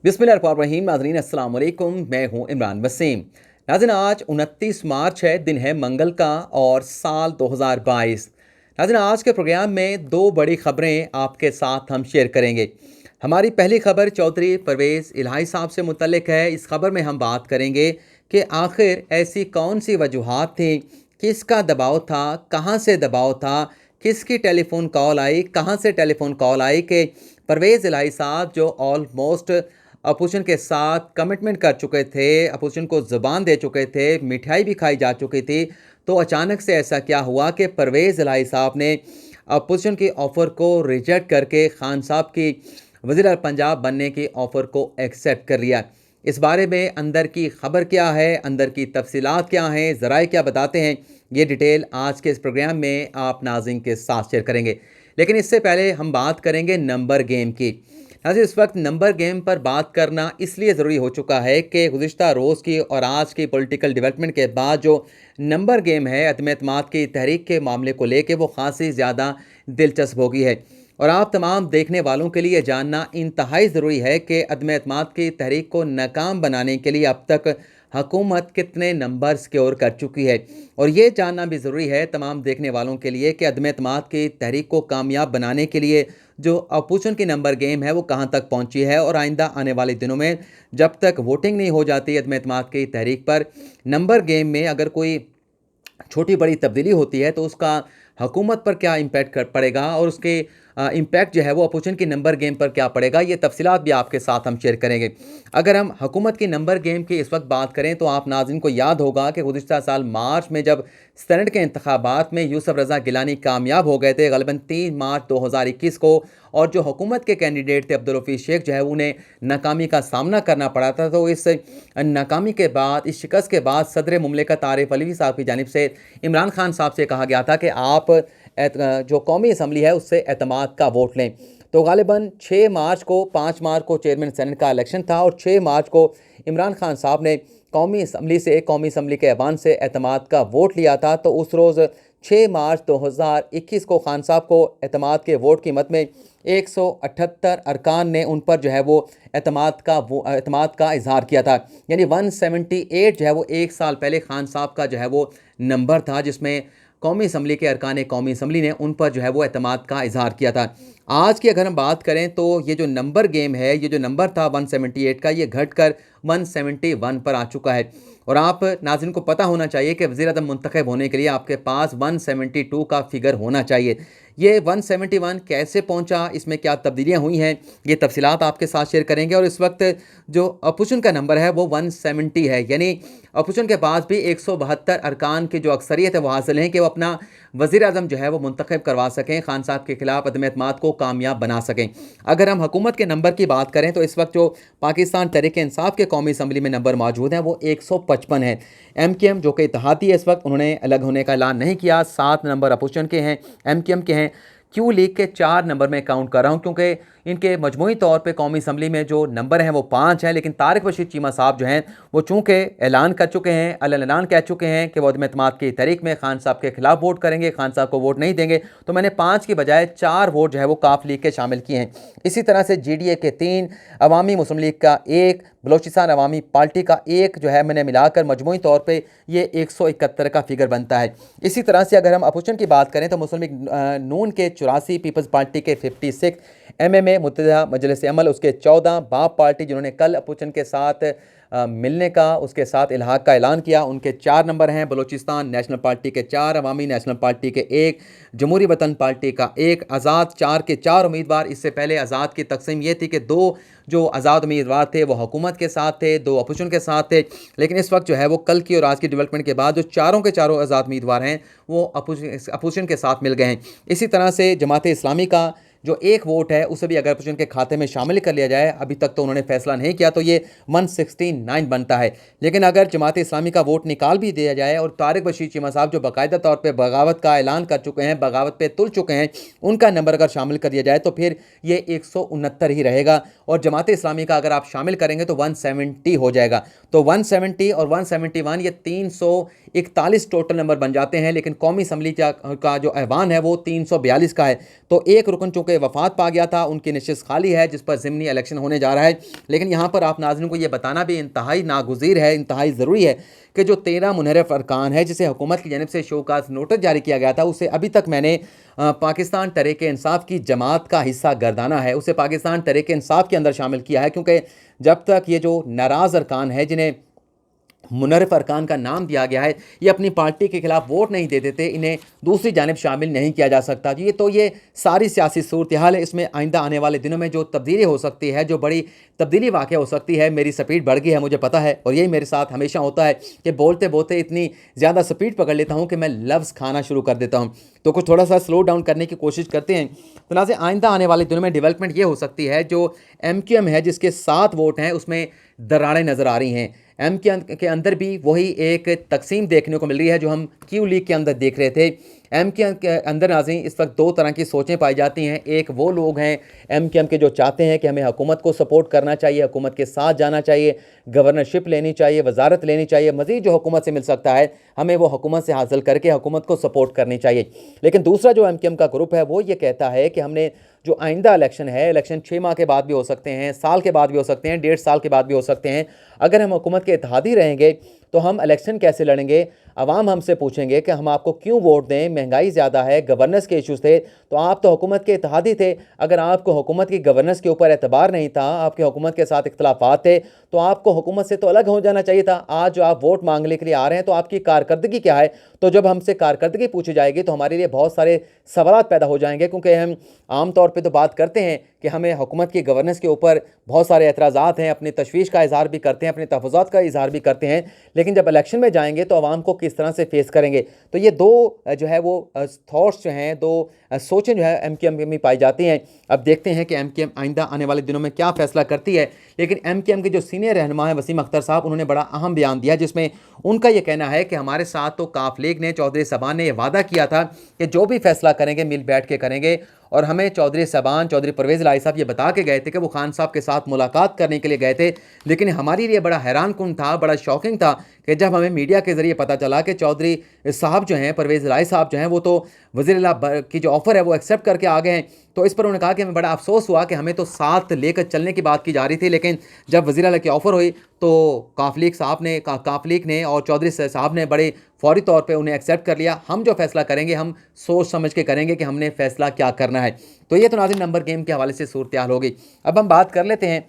बिस्मिल्लाहिर्रहमानिर्रहीम। नाज़रीन अस्सलाम वालेकुम, मैं हूं इमरान वसीम। नाज़रीन आज 29 मार्च है, दिन है मंगल का और साल 2022। नाज़रीन आज के प्रोग्राम में दो बड़ी खबरें आपके साथ हम शेयर करेंगे। हमारी पहली खबर चौधरी परवेज़ इलाही साहब से मुतल्लिक है। इस खबर में हम बात करेंगे कि आखिर ऐसी कौन सी वजूहात थी, किसका दबाव था, कहाँ से दबाव था, किसकी टेलीफोन कॉल आई, कहाँ से टेलीफोन कॉल आई कि परवेज़ इलाही साहब जो ऑलमोस्ट अपोजिशन के साथ कमिटमेंट कर चुके थे, अपोजिशन को ज़ुबान दे चुके थे, मिठाई भी खाई जा चुकी थी, तो अचानक से ऐसा क्या हुआ कि परवेज़ इलाही साहब ने अपोजिशन की ऑफ़र को रिजेक्ट करके खान साहब की वज़ीर पंजाब बनने की ऑफ़र को एक्सेप्ट कर लिया। इस बारे में अंदर की खबर क्या है, अंदर की तफसीलात क्या हैं, ज़राए क्या बताते हैं, ये डिटेल आज के इस प्रोग्राम में आप नाज़रीन के साथ शेयर करेंगे। लेकिन इससे पहले हम बात करेंगे नंबर गेम की। नाज़रीन इस वक्त नंबर गेम पर बात करना इसलिए ज़रूरी हो चुका है कि गुज़िश्ता रोज़ की और आज की पॉलिटिकल डेवलपमेंट के बाद जो नंबर गेम है अदम एतमाद की तहरीक के मामले को लेकर वो ख़ासी ज़्यादा दिलचस्प हो गई है। और आप तमाम देखने वालों के लिए जानना इंतहाई ज़रूरी है कि अदम एतमाद की तहरीक को नाकाम बनाने के लिए अब तक हुकूमत कितने नंबर सिक्योर कर चुकी है। और ये जानना भी ज़रूरी है तमाम देखने वालों के लिए कि अदम एतमाद की तहरीक को कामयाब बनाने के लिए जो अपोजिशन की नंबर गेम है वो कहाँ तक पहुँची है, और आइंदा आने वाले दिनों में जब तक वोटिंग नहीं हो जाती अदम एतमाद की तहरीक पर, नंबर गेम में अगर कोई छोटी बड़ी तब्दीली होती है तो उसका हुकूमत पर क्या इम्पैक्ट पड़ेगा और उसके इम्पैक्ट जो है वो अपोजिशन की नंबर गेम पर क्या पड़ेगा, ये तफसीलात भी आपके साथ हम शेयर करेंगे। अगर हम हुकूमत की नंबर गेम की इस वक्त बात करें तो आप नाज़रीन को याद होगा कि गुज़िश्ता साल मार्च में जब सेनेट के इंतखाबात में यूसुफ रज़ा गिलानी कामयाब हो गए थे ग़ालिबन 3 मार्च 2021 को, और जो हुकूमत के कैंडिडेट थे अब्दुल रफ़ीक शेख जो है उन्हें नाकामी का सामना करना पड़ा था। तो इस नाकामी के बाद, इस शिकस्त के बाद सदर मुमलिकत आरिफ अलवी साहब की जानिब से इमरान खान साहब से कहा गया था कि आप जो कौमी असम्बली है उससे एतमाद का वोट लें। तो ग़ालिबन 6 मार्च को, 5 मार्च को चेयरमैन सेनेट का इलेक्शन था और 6 मार्च को इमरान खान साहब ने कौमी असम्बली के ऐवान से एतमाद का वोट लिया था। तो उस रोज़ 6 मार्च 2021 को खान साहब को एतमाद के वोट की मद में 178 अरकान ने उन पर जो है वो एतमाद का इजहार किया था। यानी 178 जो है वो एक साल पहले खान साहब का जो है वो नंबर था जिसमें कौमी असम्बली के अरकान कौमी असम्बली ने उन पर जो है वो एतमाद का इजहार किया था। आज की अगर हम बात करें तो ये जो नंबर गेम है, ये जो नंबर था 178 का, ये घटकर 171 पर आ चुका है। और आप नाज़रीन को पता होना चाहिए कि वज़ीर आज़म मुंतखब होने के लिए आपके पास 172 का फिगर होना चाहिए। ये 171 कैसे पहुंचा, इसमें क्या तब्दीलियां हुई हैं, ये तफसीलात आपके साथ शेयर करेंगे। और इस वक्त जो अपोजिशन का नंबर है वो 170 है, यानी अपोजिशन के पास भी 172 अरकान की जो अक्सरियत है वो हासिल है कि वो अपना वज़ीर आज़म जो है वो मुंतखब करवा सकें, खान साहब के खिलाफ अदम एतमाद को कामयाब बना सकें। अगर हम हुकूमत के नंबर की बात करें तो इस वक्त जो पाकिस्तान तहरीक इंसाफ के कौमी असम्बली में नंबर मौजूद हैं वो 155 है। MKM जो कि इत्तेहादी है इस वक्त, उन्होंने अलग होने का ऐलान नहीं किया। 7 नंबर अपोजिशन के हैं, MKM के हैं। क्यू लीग के 4 नंबर में काउंट कर रहा हूँ क्योंकि इनके मजमूई तौर पे कौमी असम्बली में जो नंबर हैं वो 5 हैं, लेकिन तारिक बशीर चीमा साहब जो हैं वो चूँकि ऐलान कर चुके हैं, ऐलान कह चुके हैं कि वो अदम एतमाद की तहरीक में खान साहब के खिलाफ वोट करेंगे, खान साहब को वोट नहीं देंगे, तो मैंने 5 की बजाय 4 वोट जो है वो काफ लीग के शामिल किए हैं। इसी तरह से GDA के 3, अवामी मुस्लिम लीग का 1, बलोचिस्तान अवामी पार्टी का 1 जो है मैंने मिलाकर मजमूई तौर पर ये 171 का फिगर बनता है। इसी तरह से अगर हम अपोजिशन की बात करें तो मुस्लिम लीग नून के 84, पीपल्स पार्टी के 56, MMA मुत्तहिदा मजलिस अमल उसके 14, बाप पार्टी जिन्होंने कल अपोजिशन के साथ मिलने का, उसके साथ इल्हाक का ऐलान किया, उनके 4 नंबर हैं। बलोचिस्तान नेशनल पार्टी के 4, अवामी नेशनल पार्टी के 1, जमहूरी वतन पार्टी का 1, आज़ाद 4 के 4 उम्मीदवार। इससे पहले आज़ाद की तकसीम ये थी कि 2 जो आज़ाद उम्मीदवार थे वो हुकूमत के साथ थे, 2 अपोजिशन के साथ थे, लेकिन इस वक्त जो है वो कल की और आज की डेवलपमेंट के बाद जो चारों के चारों आज़ाद उम्मीदवार हैं वो अपोजिशन के साथ मिल गए हैं। इसी तरह से जमात इस्लामी का जो 1 वोट है उसे भी अगर अपोजिशन के खाते में शामिल कर लिया जाए, अभी तक तो उन्होंने फैसला नहीं किया, तो ये 169 बनता है। लेकिन अगर जमात इस्लामी का वोट निकाल भी दिया जाए और तारिक बशीर चीमा साहब जो बाकायदा तौर पर बगावत का ऐलान कर चुके हैं, बगावत पे तुल चुके हैं, उनका नंबर अगर शामिल कर दिया जाए तो फिर ये 169 ही रहेगा। और जमात इस्लामी का अगर आप शामिल करेंगे तो 170 हो जाएगा। तो 170 और 171 ये 41 टोटल नंबर बन जाते हैं, लेकिन कौमी असम्बली का जो ऐवान है वो 342 का है। तो एक रुकन चूँकि वफात पा गया था, उनकी नशिस्त खाली है जिस पर ज़िमनी इलेक्शन होने जा रहा है। लेकिन यहाँ पर आप नाज़रीन को ये बताना भी इंतहाई नागुज़ीर है, इंतहाई ज़रूरी है कि जो 13 मुनहरफ अरकान है जिसे हुकूमत की जानिब से शोकाज़ नोटिस जारी किया गया था, उसे अभी तक मैंने पाकिस्तान तहरीक-ए-इंसाफ की जमात का हिस्सा गर्दाना है, उसे पाकिस्तान तहरीक-ए-इंसाफ के अंदर शामिल किया है, क्योंकि जब तक ये जो नाराज़ अरकान है जिन्हें मुनहरफ अरकान का नाम दिया गया है, ये अपनी पार्टी के खिलाफ वोट नहीं देते थे, इन्हें दूसरी जानिब शामिल नहीं किया जा सकता। ये सारी सियासी सूरत हाल है। इसमें आइंदा आने वाले दिनों में जो तब्दीली हो सकती है, जो बड़ी तब्दीली वाक़ हो सकती है। मेरी स्पीड बढ़ गई है, मुझे पता है, और यही मेरे साथ हमेशा होता है कि बोलते बोलते इतनी ज़्यादा स्पीड पकड़ लेता हूँ कि मैं लफ्ज़ खाना शुरू कर देता हूँ। तो कुछ थोड़ा सा स्लो डाउन करने की कोशिश करते हैं। तो नाज़े आइंदा आने वाले दिनों में डेवलपमेंट ये हो सकती है, जो MQM है जिसके 7 वोट हैं उसमें दरारें नज़र आ रही हैं। MQM के अंदर भी वही एक तकसीम देखने को मिल रही है जो हम क्यू लीग के अंदर देख रहे थे। MQM के अंदर नाज़रीन इस वक्त 2 तरह की सोचें पाई जाती हैं। एक वो लोग हैं MQM के जो चाहते हैं कि हमें हुकूमत को सपोर्ट करना चाहिए, हुकूमत के साथ जाना चाहिए, गवर्नरशिप लेनी चाहिए, वजारत लेनी चाहिए, मज़ीद जो हुकूमत से मिल सकता है हमें वो हुकूमत से हासिल करके हुकूमत को सपोर्ट करनी चाहिए। लेकिन दूसरा जो MQM का ग्रुप है वो ये कहता है कि हमने जो आइंदा इलेक्शन है, इलेक्शन 6 माह के बाद भी हो सकते हैं, साल के बाद भी हो सकते हैं, 1.5 साल के बाद भी हो सकते हैं। अगर हम हुकूमत के इत्तेहादी रहेंगे तो हम इलेक्शन कैसे लड़ेंगे? अवाम हमसे पूछेंगे कि हम आपको क्यों वोट दें, महंगाई ज़्यादा है, गवर्नेंस के इश्यूज़ थे, तो आप तो हुकूमत के इत्तेहादी थे। अगर आपको हुकूमत की गवर्नेंस के ऊपर एतबार नहीं था, आपके हुकूमत के साथ इख्तलाफात थे, तो आपको हुकूमत से तो अलग हो जाना चाहिए था। आज जो आप वोट मांगने के लिए आ रहे हैं तो आपकी कारकर्दगी क्या है? तो जब हमसे कारकर्दगी पूछी जाएगी तो हमारे लिए बहुत सारे सवाल पैदा हो जाएंगे, क्योंकि हम आम तौर पर तो बात करते हैं कि हमें हुकूमत की गवर्नेंस के ऊपर बहुत सारे एतराज़ात हैं, अपनी तशवीश का इजहार भी करते हैं, अपने तहफ़्फ़ुज़ात का इजहार भी करते हैं, लेकिन जब इलेक्शन में जाएंगे तो आवाम को किस तरह से फेस करेंगे? तो ये 2 जो है वो थॉट्स जो हैं, 2 सोचें जो है MQM में पाई जाती हैं। अब देखते हैं कि MQM आइंदा आने वाले दिनों में क्या फ़ैसला करती है। लेकिन MQM के जो सीनियर रहनुमा हैं वसीम अख्तर साहब, उन्होंने बड़ा अहम बयान दिया जिसमें उनका ये कहना है कि हमारे साथ तो काफ लीग ने, चौधरी सबान ने यह वादा किया था कि जो भी फैसला करेंगे मिल बैठ के करेंगे, और हमें चौधरी सबान, चौधरी परवेज़ इलाही साहब ये बता के गए थे कि वो खान साहब के साथ मुलाकात करने के लिए गए थे। लेकिन हमारे लिए बड़ा हैरान कुन था, बड़ा शॉकिंग था कि जब हमें मीडिया के ज़रिए पता चला कि चौधरी साहब जो हैं, परवेज़ इलाही साहब जो हैं, वो तो वज़ीर-ए-आला की जो ऑफ़र है वो एक्सेप्ट करके आ गए हैं। तो इस पर उन्होंने कहा कि हमें बड़ा अफसोस हुआ कि हमें तो साथ लेकर चलने की बात की जा रही थी, लेकिन जब वज़ीर-ए-आला की ऑफ़र हुई तो काफ लीग ने और चौधरी साहब ने बड़े फौरी तौर पे उन्हें एक्सेप्ट कर लिया। हम जो फ़ैसला करेंगे हम सोच समझ के करेंगे कि हमने फ़ैसला क्या करना है। तो ये तो नाज़रीन नंबर गेम के हवाले से सूरत-ए-हाल होगी। अब हम बात कर लेते हैं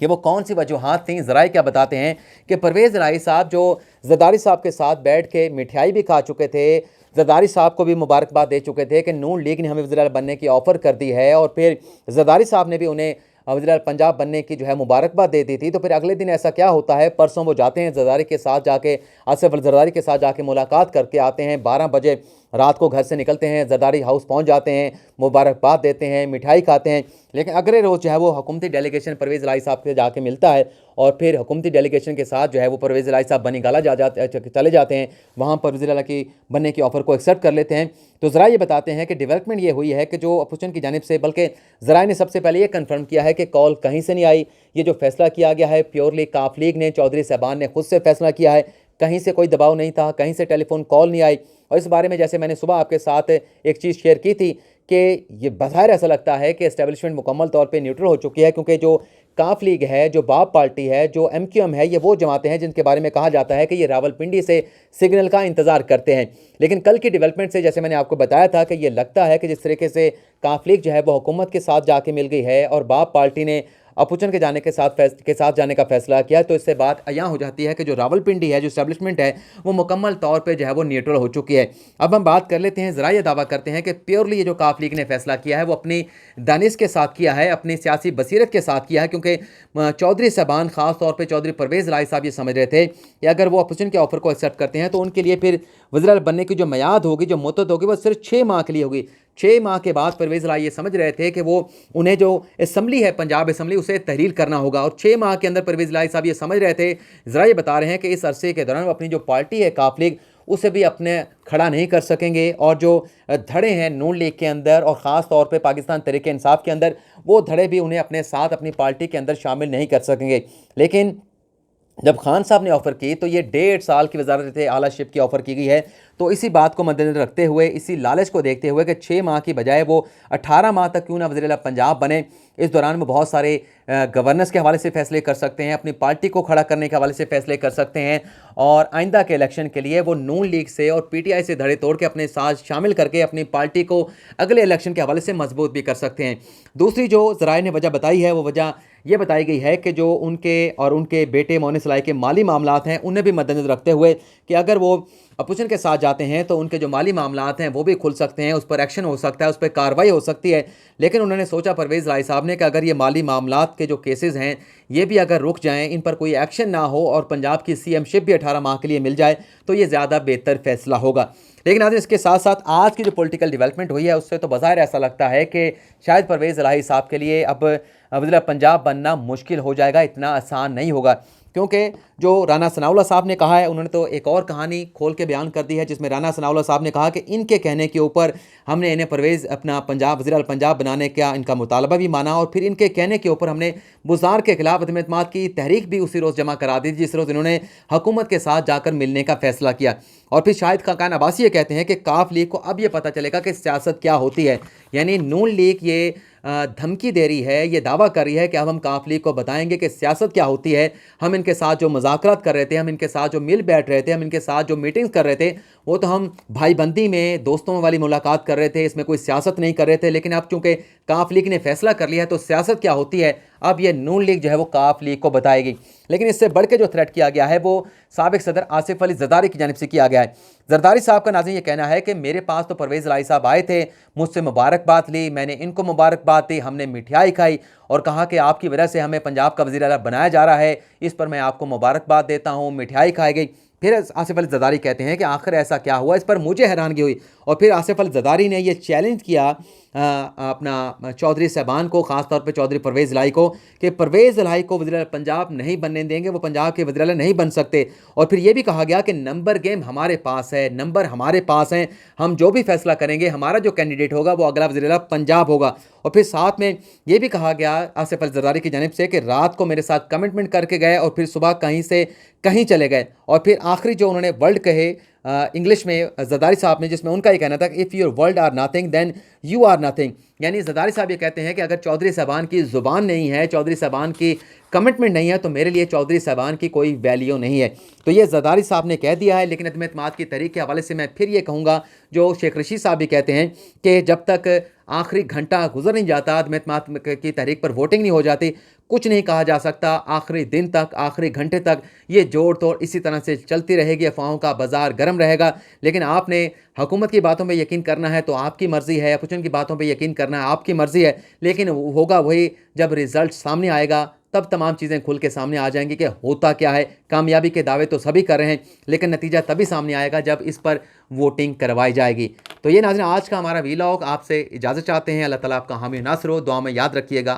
कि वो कौन सी वजूहात थीं। ज़राए क्या बताते हैं कि परवेज़ इलाही साहब जो ज़रदारी साहब के साथ बैठ के मिठाई भी खा चुके थे, ज़रदारी साहब को भी मुबारकबाद दे चुके थे कि नून लीग ने हमें वज़ीर-ए-आला बनने की ऑफ़र कर दी है, और फिर ज़रदारी साहब ने भी उन्हें वज़ीर-ए-आला पंजाब बनने की जो है मुबारकबाद दे दी थी। तो फिर अगले दिन ऐसा क्या होता है, परसों वो जाते हैं ज़रदारी के साथ जाके, आसिफ ज़रदारी के साथ जाके मुलाकात करके आते हैं। 12 बजे रात को घर से निकलते हैं, ज़रदारी हाउस पहुंच जाते हैं, मुबारकबाद देते हैं, मिठाई खाते हैं। लेकिन अगले रोज़ जो है वो हुकूमती डेलीगेशन परवेज़ इलाही साहब से जाके मिलता है, और फिर हुकूमती डेलीगेशन के साथ जो है वो परवेज़ इलाही साहब बनीगाला चले जाते हैं। वहाँ पर वज़ीर-ए-आला की बनने की ऑफ़र को एक्सेप्ट कर लेते हैं। तो ज़रा ये बताते हैं कि डेवलपमेंट ये हुई है कि जो अपोजिशन की जानिब से, बल्कि ज़राए ने सबसे पहले ये कन्फर्म किया है कि कॉल कहीं से नहीं आई। ये जो फैसला किया गया है प्योरली काफ लीग ने, चौधरी साहबान ने खुद से फैसला किया है, कहीं से कोई दबाव नहीं था, कहीं से टेलीफोन कॉल नहीं आई। और इस बारे में जैसे मैंने सुबह आपके साथ एक चीज़ शेयर की थी कि ये बज़ाहिर ऐसा लगता है कि एस्टेब्लिशमेंट मुकम्मल तौर पे न्यूट्रल हो चुकी है, क्योंकि जो काफ लीग है, जो बाप पार्टी है, जो MQM है, ये वो जमातें हैं जिनके बारे में कहा जाता है कि ये रावलपिंडी से सिग्नल का इंतज़ार करते हैं। लेकिन कल की डेवलपमेंट से जैसे मैंने आपको बताया था कि ये लगता है कि जिस तरीके से काफ लीग जो है वो हुकूमत के साथ जाके मिल गई है और बाप पार्टी ने अपोजिशन के साथ जाने का फैसला किया, तो इससे बात अयां हो जाती है कि जो रावलपिंडी है, जो एस्टेब्लिशमेंट है, वो मुकम्मल तौर पे जो है वो न्यूट्रल हो चुकी है। अब हम बात कर लेते हैं, ज़रा ये दावा करते हैं कि प्योरली ये जो काफ लीग ने फैसला किया है वो अपनी दानिश के साथ किया है, अपनी सियासी बसीरत के साथ किया है, क्योंकि चौधरी साहबान ख़ास तौर पर चौधरी परवेज़ इलाही साहब ये समझ रहे थे कि अगर वो अपोजिशन के ऑफ़र को एक्सेप्ट करते हैं तो उनके लिए फिर वज़ीर-ए-आला बनने की जो मियाद होगी, जो मुद्दत होगी, वो सिर्फ 6 माह के लिए होगी। 6 माह के बाद परवेज़ इलाही ये समझ रहे थे कि वो उन्हें जो असम्बली है, पंजाब असम्बली, उसे तहरीर करना होगा, और 6 माह के अंदर परवेज़ इलाही साहब ये समझ रहे थे। ज़रा ये बता रहे हैं कि इस अरसे के दौरान वो अपनी जो पार्टी है काफ लीग, उसे भी अपने खड़ा नहीं कर सकेंगे, और जो धड़े हैं नून लीग के अंदर और ख़ास तौर पे पाकिस्तान तहरीक इंसाफ के अंदर, वो धड़े भी उन्हें अपने साथ अपनी पार्टी के अंदर शामिल नहीं कर सकेंगे। लेकिन जब खान साहब ने ऑफ़र की तो ये 1.5 साल की वज़ारत आला शिप की ऑफ़र की गई है। तो इसी बात को मद्देनज़र रखते हुए, इसी लालच को देखते हुए कि 6 माह की बजाय वो 18 माह तक क्यों ना वज़ीर आला पंजाब बने। इस दौरान वो बहुत सारे गवर्नेंस के हवाले से फ़ैसले कर सकते हैं, अपनी पार्टी को खड़ा करने के हवाले से फ़ैसले कर सकते हैं और आइंदा के इलेक्शन के लिए वो नून लीग से और पीटीआई से धड़े तोड़ के अपने साथ शामिल करके अपनी पार्टी को अगले इलेक्शन के हवाले से मजबूत भी कर सकते हैं। दूसरी जो ज़राए ने वजह बताई है, वो वजह ये बताई गई है कि जो उनके और उनके बेटे मोइन सलाई के माली मामलात हैं, उन्हें भी मद्देनज़र रखते हुए कि अगर वो अपोजिशन के साथ जाते हैं तो उनके जो माली मामलात हैं वो भी खुल सकते हैं, उस पर एक्शन हो सकता है, उस पर कार्रवाई हो सकती है। लेकिन उन्होंने सोचा, परवेज़ इलाही साहब ने, कि अगर ये माली मामलात के जो केसेस हैं ये भी अगर रुक जाएँ, इन पर कोई एक्शन ना हो और पंजाब की सीएमशिप भी 18 माह के लिए मिल जाए तो ये ज़्यादा बेहतर फैसला होगा। लेकिन आज इसके साथ साथ आज की जो पॉलिटिकल डेवलपमेंट हुई है उससे तो बज़ाहिर ऐसा लगता है कि शायद परवेज़ इलाही साहब के लिए अब वज़ीर पंजाब बनना मुश्किल हो जाएगा, इतना आसान नहीं होगा। क्योंकि जो राना सनाउल्लाह साहब ने कहा है, उन्होंने तो एक और कहानी खोल के बयान कर दी है जिसमें राना सनाउल्लाह साहब ने कहा कि इनके कहने के ऊपर हमने इन्हें परवेज़ अपना पंजाब वज़ीर पंजाब बनाने का इनका मुतालबा भी माना और फिर इनके कहने के ऊपर हमने बुज़ार के खिलाफ अदम एतमाद की तहरीक भी उसी रोज़ जमा करा दी जिस रोज़ इन्होंने हुकूमत के साथ जाकर मिलने का फैसला किया। और फिर शाहिद खाकान अब्बासी ये कहते हैं कि काफ लीग को अब ये पता चलेगा कि सियासत क्या होती है। यानी नून लीग ये धमकी दे रही है, ये दावा कर रही है कि अब हम काफ लीग को बताएंगे कि सियासत क्या होती है। हम इनके साथ जो मुज़ाकरात कर रहे थे, हम इनके साथ जो मिल बैठ रहे थे, हम इनके साथ जो मीटिंग्स कर रहे थे, वो तो हम भाईबंदी में, दोस्तों वाली मुलाकात कर रहे थे, इसमें कोई सियासत नहीं कर रहे थे। लेकिन अब चूंकि काफ लीग ने फैसला कर लिया है तो सियासत क्या होती है अब ये नून लीग जो है वो काफ लीग को बताएगी। लेकिन इससे बढ़ के जो थ्रेट किया गया है वो साबिक सदर आसिफ अली जरदारी की जानिब से किया गया है। जरदारी साहब का नाज़रीन ये कहना है कि मेरे पास तो परवेज़ इलाही साहब आए थे, मुझसे मुबारकबाद ली, मैंने इनको मुबारकबाद दी, हमने मिठाई खाई और कहा कि आपकी वजह से हमें पंजाब का वज़ीर आला बनाया जा रहा है, इस पर मैं आपको मुबारकबाद देता हूँ, मिठाई खाई गई। फिर आसिफ अली जरदारी कहते हैं कि आखिर ऐसा क्या हुआ, इस पर मुझे हैरानगी हुई। और फिर आसिफ अली जरदारी ने यह चैलेंज किया अपना चौधरी साहबान को, ख़ास तौर पे चौधरी परवेज़ इलाही को, कि परवेज़ इलाही को वज़ीर आला पंजाब नहीं बनने देंगे, वो पंजाब के वज़ीर आला नहीं बन सकते। और फिर ये भी कहा गया कि नंबर गेम हमारे पास है, नंबर हमारे पास हैं, हम जो भी फैसला करेंगे, हमारा जो कैंडिडेट होगा वो अगला वज़ीर आला पंजाब होगा। और फिर साथ में ये भी कहा गया आसिफ अली जरदारी की जानिब से कि रात को मेरे साथ कमिटमेंट करके गए और फिर सुबह कहीं से कहीं चले गए। और फिर आखिरी जो उन्होंने वर्ड कहे इंग्लिश में जरदारी साहब ने, जिसमें उनका ये कहना था कि if your world are nothing then you are nothing. यानी जरदारी साहब ये कहते हैं कि अगर चौधरी साहबान की ज़ुबान नहीं है, चौधरी साहबान की कमिटमेंट नहीं है, तो मेरे लिए चौधरी साहबान की कोई वैल्यू नहीं है। तो ये जरदारी साहब ने कह दिया है। लेकिन अदम एतमाद की तहरीक के हवाले से मैं फिर ये कहूँगा, जो शेख रशीद साहब भी कहते हैं कि जब तक आखिरी घंटा गुजर नहीं जाता, अदम एतमाद की तहरीक पर वोटिंग नहीं हो जाती, कुछ नहीं कहा जा सकता। आखिरी दिन तक, आखिरी घंटे तक ये जोड़ तोड़ इसी तरह से चलती रहेगी, अफवाहों का बाजार गर्म रहेगा। लेकिन आपने हुकूमत की बातों पे यकीन करना है तो आपकी मर्ज़ी है, अपोजिशन की बातों पे यकीन करना है आपकी मर्ज़ी है। लेकिन होगा वही जब रिज़ल्ट सामने आएगा, तब तमाम चीज़ें खुल के सामने आ जाएंगी कि होता क्या है। कामयाबी के दावे तो सभी कर रहे हैं, लेकिन नतीजा तभी सामने आएगा जब इस पर वोटिंग करवाई जाएगी। तो ये नाज़रीन आज का हमारा वीलॉग, आपसे इजाज़त चाहते हैं। अल्लाह ताला आपका हामी नासर हो, दुआ में याद रखिएगा।